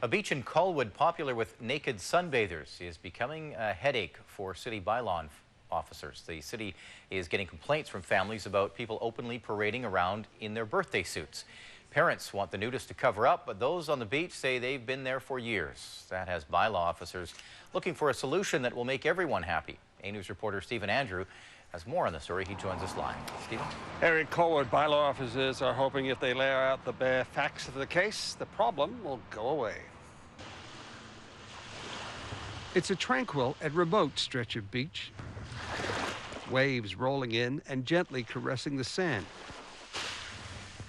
A beach in Colwood, popular with naked sunbathers, is becoming a headache for city bylaw officers. The city is getting complaints from families about people openly parading around in their birthday suits. Parents want the nudists to cover up, but those on the beach say they've been there for years. That has bylaw officers looking for a solution that will make everyone happy. A-News reporter Stephen Andrew has more on the story. He joins us live. Stephen? Eric Colwood, bylaw officers are hoping if they lay out the bare facts of the case, the problem will go away. It's a tranquil and remote stretch of beach. Waves rolling in and gently caressing the sand.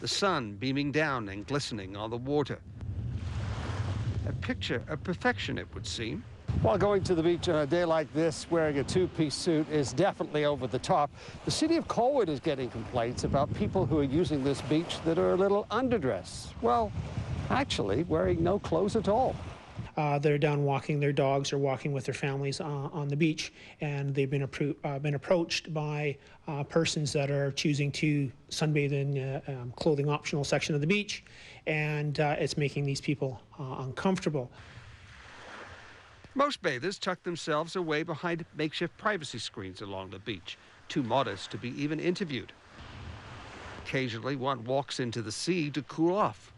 The sun beaming down and glistening on the water. A picture of perfection, it would seem. While going to the beach on a day like this, wearing a two-piece suit is definitely over the top. The City of Colwood is getting complaints about people who are using this beach that are a little underdressed. Well, actually, wearing no clothes at all. They're down walking their dogs or walking with their families on the beach, and they've been approached by persons that are choosing to sunbathe in clothing optional section of the beach, and it's making these people uncomfortable. Most bathers tuck themselves away behind makeshift privacy screens along the beach, too modest to be even interviewed. Occasionally, one walks into the sea to cool off.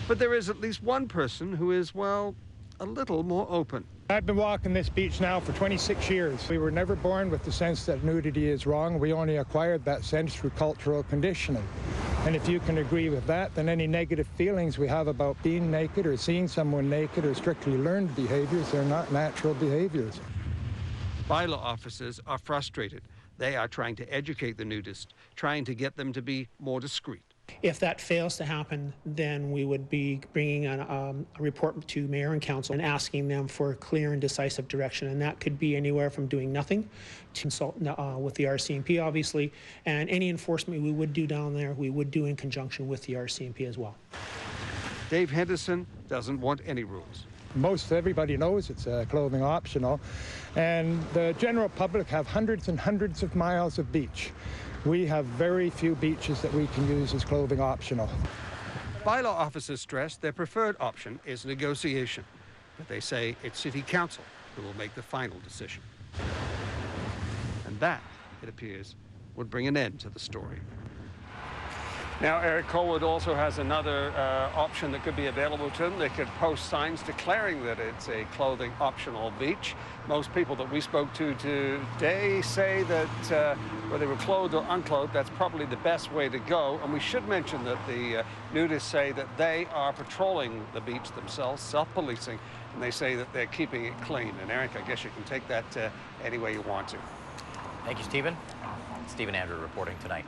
But there is at least one person who is, well, a little more open. I've been walking this beach now for 26 years. We were never born with the sense that nudity is wrong. We only acquired that sense through cultural conditioning. And if you can agree with that, then any negative feelings we have about being naked or seeing someone naked are strictly learned behaviors. They're not natural behaviors. Bylaw officers are frustrated. They are trying to educate the nudists, trying to get them to be more discreet. If that fails to happen, then we would be bringing a report to mayor and council and asking them for clear and decisive direction. And that could be anywhere from doing nothing to consult with the RCMP, obviously. And any enforcement we would do down there, we would do in conjunction with the RCMP as well. Dave Henderson doesn't want any rules. Most everybody knows it's clothing optional, and the general public have hundreds and hundreds of miles of beach. We have very few beaches that we can use as clothing optional. Bylaw officers stress their preferred option is negotiation, but they say it's City Council who will make the final decision. And that, it appears, would bring an end to the story. Now, Eric Colwood also has another option that could be available to them. They could post signs declaring that it's a clothing optional beach. Most people that we spoke to today say that whether they were clothed or unclothed, that's probably the best way to go. And we should mention that the nudists say that they are patrolling the beach themselves, self-policing, and they say that they're keeping it clean. And Eric, I guess you can take that any way you want to. Thank you, Stephen. Stephen Andrew reporting tonight.